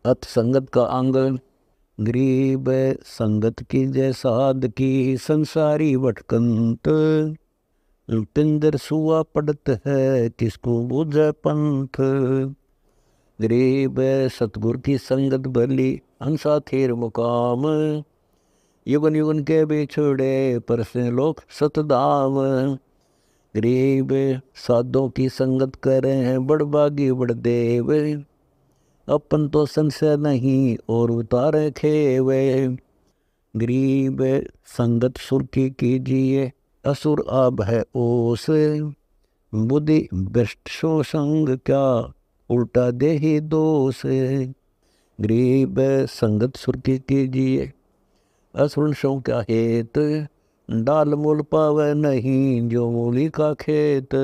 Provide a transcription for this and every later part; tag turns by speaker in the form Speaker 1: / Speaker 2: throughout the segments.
Speaker 1: अत संगत का अंग। गरीब संगत की जय साध की, संसारी भटकंत। पिंदर सुआ पड़त है, किसको बूझे पंथ। गरीब सतगुर की संगत भली, हंसा थेर मुकाम। युगन युगन के बिछड़े, परसे लोक सतधाम। गरीब साधों की संगत करें, बड़ बागी बड़ देव। अपन तो संशय नहीं, और उतारे खेवे। गरीब संगत सुर की कीजिए, असुर आब है ओस। बुद्धि भ्रष्ट सो संग क्या, उल्टा दे ही दोष। गरीब संगत सुर की कीजिए, असुर सो क्या हेत। डाल मूल पावे नहीं, जो मूली का खेत।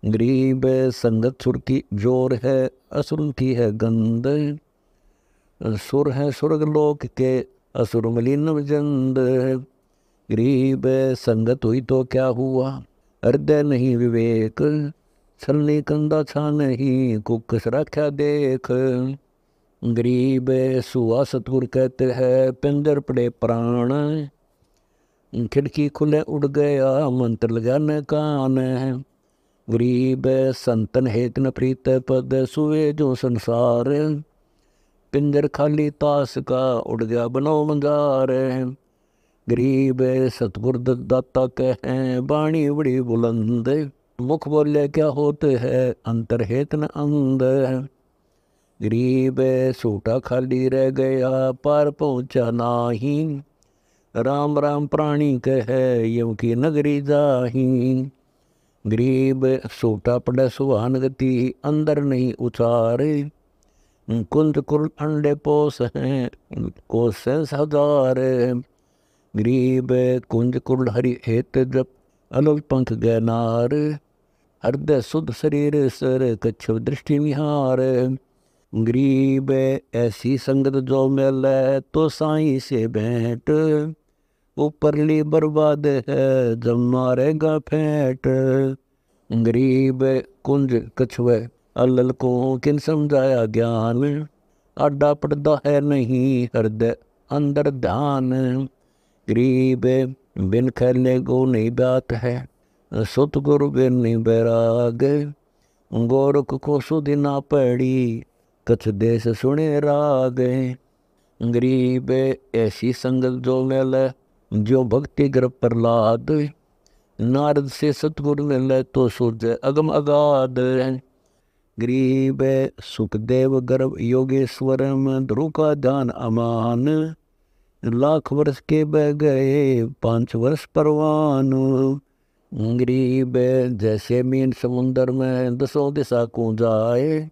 Speaker 1: गरीब संगत सुर की जोर है, असुर की है गंध। सुर है स्वर्ग लोक के, असुर मलिन जंद। गरीब संगत हुई तो क्या हुआ, हृदय नहीं विवेक। छलनी कंधा छा नहीं, कुकस रख्या देख। गरीब सुआ सतगुर कहते हैं, पिंजर पड़े प्राण। खिड़की खुले उड़ गया, मंत्र लगा न कान। गरीब संतन हेत न प्रीत पद, सुए जो संसार। पिंजर खाली तास का, उड़ गया बनो मंजार। गरीब सतगुर दाता कहें, बाणी बड़ी बुलंद। मुख बोले क्या होते है, अंतर हेत न अंध। गरीब सूटा खाली रह गया, पार पहुँचा नाही। राम राम प्राणी कहे, यम की नगरी जाही। गरीब सूटा पड़े सुहान गति, अंदर नहीं उचारे। कुंज कुल अंडे पोस हैं, कोस हजार। गरीब कुंज कुल हरि हेत जप, अलग पंख गैनार। हृदय शुद्ध शरीर सर, कच्छव दृष्टि निहार। गरीब ऐसी संगत जो मिले, तो साईं से भेंट। ऊपरली बर्बाद है, जब मारेगा फेंट। गरीब कुंज कछुए, अलल को किन समझाया ज्ञान। आडा पड़दा है नहीं, हृदय अंदर ध्यान। गरीब बिन खेले गो नहीं बात है, सुत गुरु बिन नहीं बैराग। गोरख को सुधि ना पड़ी, कछ देश सुने राग। गरीब ऐसी संगत जो मिले, जो भक्ति गर प्रहलाद। नारद से सतगुरु मिले, तो सूझे अगम अगाध। गरीब सुखदेव गर्भ योगेश्वर में, ध्रुव का ध्यान अमान। लाख वर्ष के बह गए, 5 वर्ष परवान। गरीब जैसे मीन समुंदर में, 10 दिशा को जाए।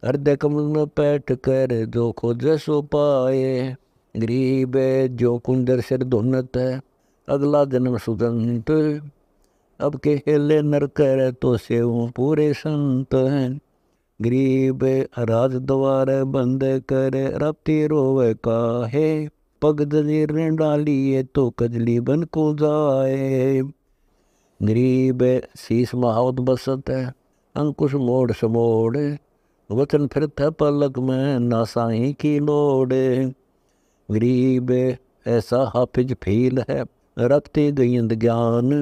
Speaker 1: हृदय कमल में बैठ कर, जो खोजे सो पाए। गरीब जो कुंजर सिर धुनत है, अगला जन्म सुगंत। अब के हेले नर कर, तो सेव पूरे संत हैं। गरीब राज द्वार बंद कर, रपती रोवे काहे। पग जंजीर डालिए, तो कजली बन को जाए। गरीब शीस महावत बसत है, अंकुश मोड़ समोड़। वचन फिरत है पलक में, ना साईं की लोड़। गरीब ऐसा हाफिज फील है, रखते गयंद ज्ञान।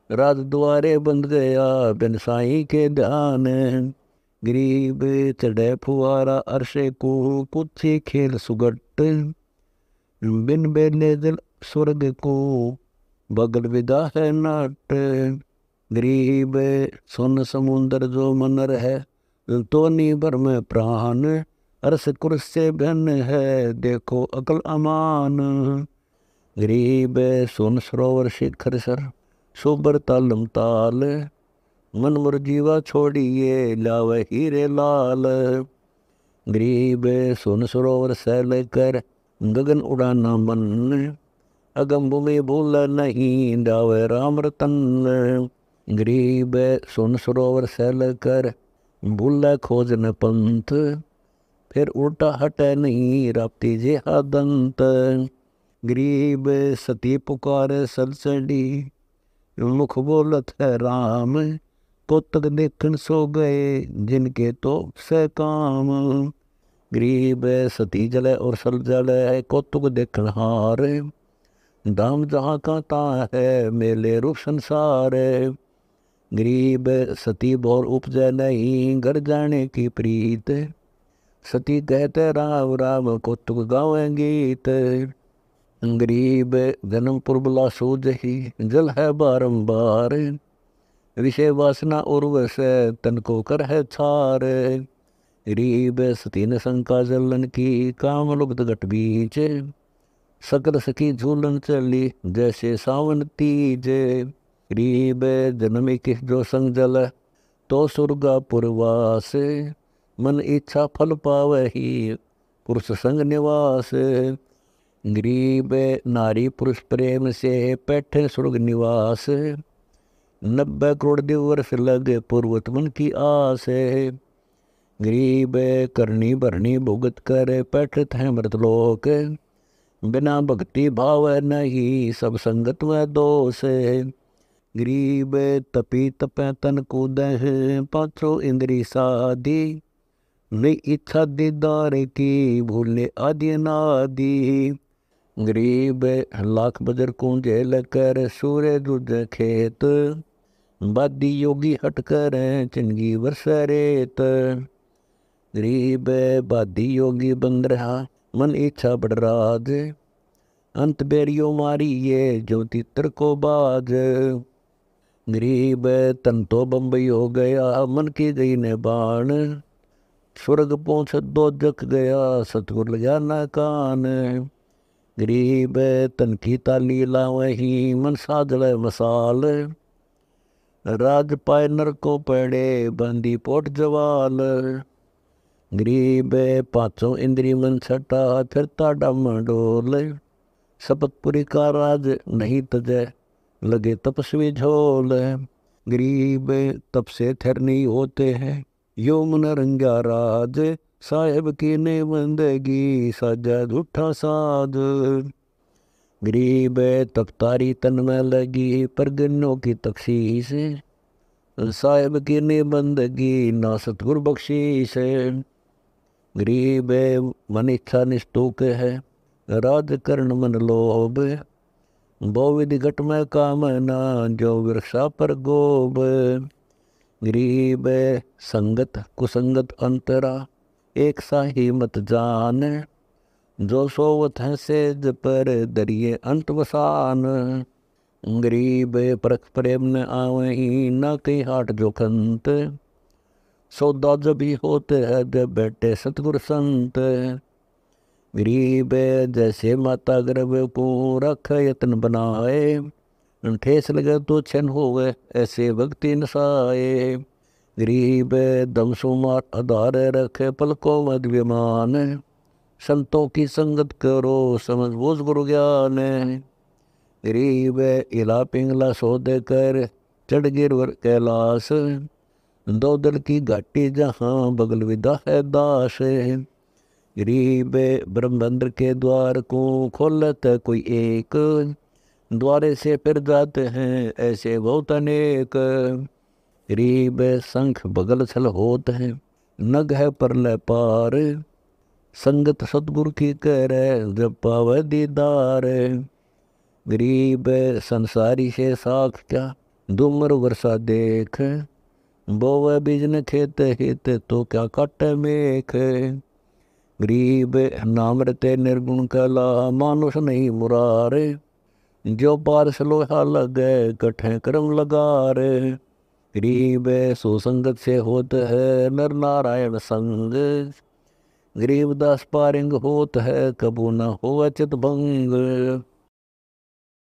Speaker 1: राज द्वारे बंद गया, बिन साईं के ध्यान। गरीब चढ़े फुआरा अरशे को, कुछ खेल सुगट। बिन बेले जल स्वर्ग को, बगल विदा है नाट। गरीब सोन समुंदर जो मनर है, तो नीबर में प्राण। अरस कुर्स से बन है, देखो अकल अमान। गरीब सोन सरोवर शिखर सर, सोबर तालम ताल। मन मुर जीवा छोड़िए, लावे हीरे लाल। गरीब सोन सरोवर सैल कर, गगन उड़ाना मन। अगम भूमि भूल नहीं, डावे राम रतन। गरीब सोन सरोवर सैल कर, भूल खोज न पंथ। फिर उल्टा हटे नहीं, राप्ती जे दंत। गरीब सती पुकार सलसड़ी, मुख बोलत है राम। कोतक देखन सो गए, जिनके तो से काम। गरीब सती जले और सल जले कौतुक देखन हार, दाम जहाँ का ता है मेले रूप संसार। गरीब सती बोर उपजै नहीं घर जाने की प्रीत, सती कहते राम राम कौतुक गावे गीत। गरीब जन्म पुरबला सूझ ही जल है बारंबार, विषय वासना उर्वश तन को कर है छार। गरीब सती न शंका जलन की काम लुब्ध घट बीच, सकल सखी झूलन चली जैसे सावन तीज। गरीब जन्म किस जो संग जल तो सुरगा पुरवास, मन इच्छा फल पावही पुरुष संग निवास। गरीब नारी पुरुष प्रेम से बैठे स्वर्ग निवास, 90 करोड़ दिवर्ष लगे पूर्वत मन की आस। गरीब करनी भरनी भुगत कर बैठत है मृतलोक, बिना भक्ति भाव नहीं सब संगत में दोष। गरीब तपी तपे तन कूद पाछो इंद्री साधी, नई इच्छा दीदार की भूले आदि नादि। गरीब लाख बजर कुंजे लकर सूर्य दूज खेत, बादी योगी हट कर चिंगी वर्ष रेत। गरीब बादी योगी बंद रहा मन इच्छा बढ़ राज, अंत बेरियो मारी ये ज्योति तर को बाज। गरीब तन तो बम्बई हो गया मन की गई ने बाण, स्वर्ग पहुँच दो जख गया सतगुर लगा न कान। गरीब तन की ताली लावही मन साजल मसाल, राज पाए नर को पड़े बंदी पोट जवाल। गरीब पाँचों इंद्री मन छटा फिरता डम डोल, शपथपुरी का राज नहीं तजय लगे तपस्वी झोल। गरीब तप से थर नहीं होते हैं यो मन रंगा राज, साहेब की ने बंदगी साजा झूठा साध। गरीब तपतारी तन में लगी परगनों की तकसीस, साहेब की ने बंदगी ना सतगुर बख्शीश। गरीब मन इच्छा निष्ठुक है राज करण मन लोभ, बहुविधि घट में कामना जो वृक्षा पर गोब। गरीब संगत कुसंगत अंतरा एक साही मत जान, जो सोवत है सेज पर दरिए अंत वसान। गरीब परख प्रेम न आवही न कहीं हाट जो खंत, सौदा जब ही होते है जब बैठे सतगुर संत। गरीब जैसे माता गर्भ को रख यत्न बनाए, ठेस लगे तो छन होवे ऐसे भक्ति नसाए। गरीब दम सुमार आधार रखे पलकों मद विमान, संतों की संगत करो समझ बोझ गुरु ज्ञान। गरीब इला पिंगला सौदे कर चढ़ गिरवर कैलाश, दो दल की घाटी जहाँ बगल विदा है दास। गरीब ब्रह्मंद्र के द्वार को खोलत कोई एक, द्वारे से फिर जाते हैं ऐसे बहुत अनेक। गरीब शंख बगल छल होत है नग है परले पार, संगत सतगुरु की करे जब पावे दीदार। गरीब संसारी से साख क्या धूमर वर्षा देख, बोवे बिजन खेत हित तो क्या काटे मेख। गरीब नाम रते निर्गुण कला मानुष नहीं मुरारे, जो पारस लोहा लगे कठे कर्म लगार। गरीब सुसंगत से होत है नर नारायण संग, गरीब दास पारिंग होत है कबू न हो चित भंग।